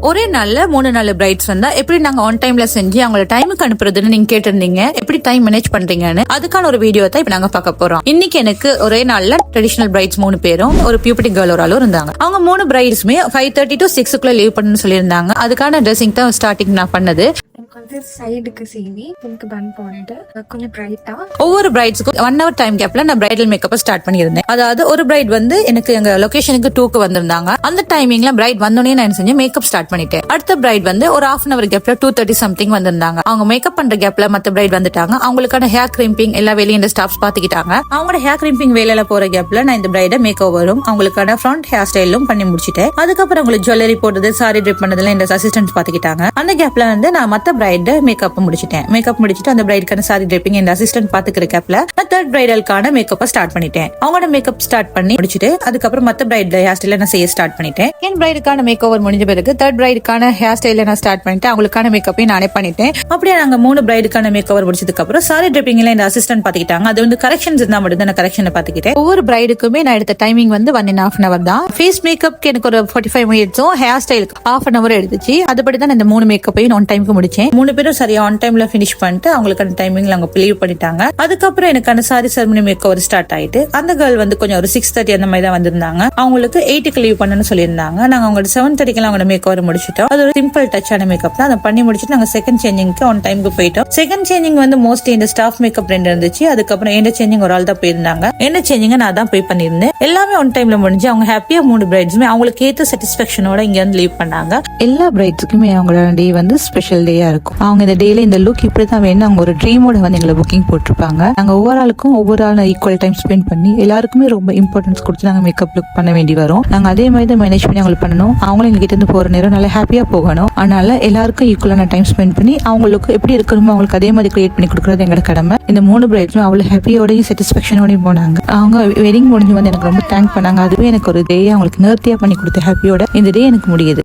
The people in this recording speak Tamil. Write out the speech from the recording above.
ஒரே நாள்ல 3-4 பிரைட்ஸ் வந்தா எப்படி நாங்க ஆன் டைம்ல செஞ்சு அவங்களோட டைமுக்கு அனுப்புறதுன்னு நீங்க கேட்டிருந்தீங்க. எப்படி டைம் மேனேஜ் பண்றீங்கன்னு அதுக்கான ஒரு வீடியோ தான் இப்ப நாங்க பார்க்க போறோம். இன்னைக்கு எனக்கு ஒரே நாள்ல ட்ரெடிஷனல் பிரைட்ஸ் 3 பேரும் ஒரு பியூபர்ட்டி கேர்ள் ஒரு ஆளும் இருந்தாங்க. அவங்க 3 பிரைட்ஸுமே 5:30 to 6 லீவ் பண்ணணும்னு சொல்லியிருந்தாங்க. அதுக்கான ட்ரெஸ்ஸிங் தான் ஸ்டார்டிங் நான் பண்ணது. சைடுக்கு சீவி எனக்கு பன் போட்டு கொஞ்சம் பிரைட்டா ஒவ்வொரு பிரைட்ஸ்க்கும் 1 hour டைம் கேப்ல நான் பிரைடல் மேக்கப் ஸ்டார்ட் பண்ணியிருந்தேன். அதாவது ஒரு பிரைட் வந்து எனக்கு எங்க லொகேஷனுக்கு 2க்கு வந்திருந்தாங்க. அந்த டைமிங்ல பிரைட் வந்தோடனே நான் செஞ்சு மேக்கப் ஸ்டார்ட் பண்ணிட்டேன். அடுத்த பிரைட் வந்து ஒரு 1/2 hour கேப்ல 2:30 சம்திங் வந்திருந்தாங்க. அவங்க மேக்கப் பண்ற கேப்ல மத்த பிரைட் வந்துட்டாங்க. அவங்களுக்கான ஹேர் கிரிம்பிங் எல்லா வேலையும் இந்த ஸ்டாஃப்ஸ் பாத்துக்கிட்டாங்க. அவங்களோட ஹேர் கிரிம்பிங் வேலையில போற கேப்ல நான் இந்த பிரைட மேக் ஓவரும் அவங்களுக்கான ஃப்ரண்ட் ஹேர் ஸ்டைலும் பண்ணி முடிச்சிட்டேன். அதுக்கப்புறம் உங்களுக்கு ஜுவல்லரி போட்டது சாரி ட்ரிப் பண்ணதுல இந்த அசிஸ்டன்ட் பாத்துக்கிட்டாங்க. அந்த கேப்ல வந்து நான் மத்த பிரைட் மேக்கப் முடிச்சிட்டேன். மேக்கப் முடிச்சிட்டு அந்த பிரைடுக்கான சாரி ட்ரிப்பிங் இந்த அசிஸ்டன்ட் பாத்துக்கிற கேப்ல நான் தேர்ட் பிரைடலுக்கான மேக்கப் ஸ்டார்ட் பண்ணிட்டேன். அவங்களோட மேக்கப் ஸ்டார்ட் பண்ணி முடிச்சிட்டு அதுக்கப்புறம் மத்த பிரைட் ஹேர் ஸ்டைல நான் செய்ய ஸ்டார்ட் பண்ணிட்டேன். என் பிரைடுக்கான மேக் ஓவர் முடிஞ்ச பிறகு தேர்ட் பிரைடுக்கான ஹேர் ஸ்டைல நான் ஸ்டார்ட் பண்ணிட்டு அவங்களுக்கான மேக்கப்பையும் நானே பண்ணிட்டேன். அப்படியே நாங்க 3 பிரைடுக்கான மேக் ஓவர் முடிச்சதுக்கு அப்புறம் சாரி ட்ரிப்பிங்ல இந்த அசிஸ்டன்ட் பாத்துக்கிட்டாங்க. அது வந்து கரெக்ஷன்ஸ் இருந்தா மட்டும் தான் நான் கரெக்ஷனை பாத்துக்கிட்டேன். ஒவ்வொரு பிரைடுக்குமே நான் எடுத்த டைமிங் வந்து 1.5 hour தான். ஃபேஸ் மேக்கப்க்கு எனக்கு ஒரு 45 minutes, ஹேர் ஸ்டைலுக்கு 1/2 hour எடுத்துச்சு. அதுபடி தான் இந்த 3 மேக்கப்பையும் ஆன் டைமுக்கு முடிச்சேன். 3 பேரும் சரியா ஆன் டைம்ல பினிஷ் பண்ணிட்டு அவங்களுக்கான டைமிங்ல அவங்க லீவ் பண்ணிட்டாங்க. அதுக்கப்புறம் எனக்கான sari ceremony makeover start ஆயிட்டு அந்த கேர்ள் வந்து கொஞ்சம் ஒரு 6:30 அந்த மாதிரி தான் வந்திருந்தாங்க. அவங்களுக்கு 8க்கு லீவ் பண்ணணும்னு சொல்லியிருந்தாங்க. நாங்க அவங்க 7:30 அவங்களோட மேக் ஓவர் முடிச்சிட்டோம். அது ஒரு சிம்பிள் டச்சான மேக்கப் தான். அதை பண்ணி முடிச்சுட்டு நாங்க செகண்ட் சேஞ்சிங்க்கு ஆன் டைமுக்கு போயிட்டோம். செகண்ட் சேஞ்சிங் வந்து மோஸ்ட்லி இந்த ஸ்டாஃப் மேக்கப் 2 இருந்துச்சு. அதுக்கப்புறம் எந்த சேஞ்சிங் ஒரு ஆள் தான் போயிருந்தாங்க. என்ன சேஞ்சிங் நான் தான் போய் பண்ணிருந்தேன். எல்லாமே ஆன் டைம்ல முடிஞ்சு அவங்க ஹாப்பியா 3 பிரைட்ஸுமே அவங்களுக்கு ஏத்த சாட்டிஸ்பாக்சனோட இங்க வந்து லீவ் பண்ணாங்க. எல்லா பிரைட்ஸுக்குமே அவங்களோட டே வந்து ஸ்பெஷல் டேயா இருக்கும். அவங்க இந்த டேல இந்த லுக் இப்படிதான் வேணும் அவங்க ஒரு ட்ரீமோட வந்து எங்களை புக்கிங் போட்டிருப்பாங்க. நாங்க ஒவ்வொரு ஆளுக்கும் ஒவ்வொரு ஆள் ஈக்குவல் டைம் ஸ்பெண்ட் பண்ணி எல்லாருக்குமே ரொம்ப இம்பார்ட்டன்ஸ் கொடுத்து நாங்க மேக்கப் லுக் பண்ண வேண்டி வரும். நாங்க அதே மாதிரி தான் மேனேஜ் பண்ணி அவங்களுக்கு பண்ணணும். அவங்களும் எங்ககிட்ட இருந்து போற நேரம் நல்லா ஹாப்பியா போகணும். அதனால எல்லாருக்கும் ஈக்குவலான டைம் ஸ்பெண்ட் பண்ணி அவங்களுக்கு எப்படி இருக்கணுமோ அவங்களுக்கு அதே மாதிரி கிரியேட் பண்ணி கொடுக்கறது எங்களோட கடமை. இந்த 3 பிரைட்ஸும் அவ்வளவு ஹாப்பியோடையும் சாட்டிஸ்பாக்சனோடையும் போனாங்க. அவங்க வெட்டிங் முடிஞ்சு வந்து எனக்கு ரொம்ப தேங்க் பண்ணாங்க. அதுவே எனக்கு ஒரு டே அவங்களுக்கு நேர்த்தியா பண்ணி கொடுத்த ஹாப்பியோட இந்த டே எனக்கு முடியுது.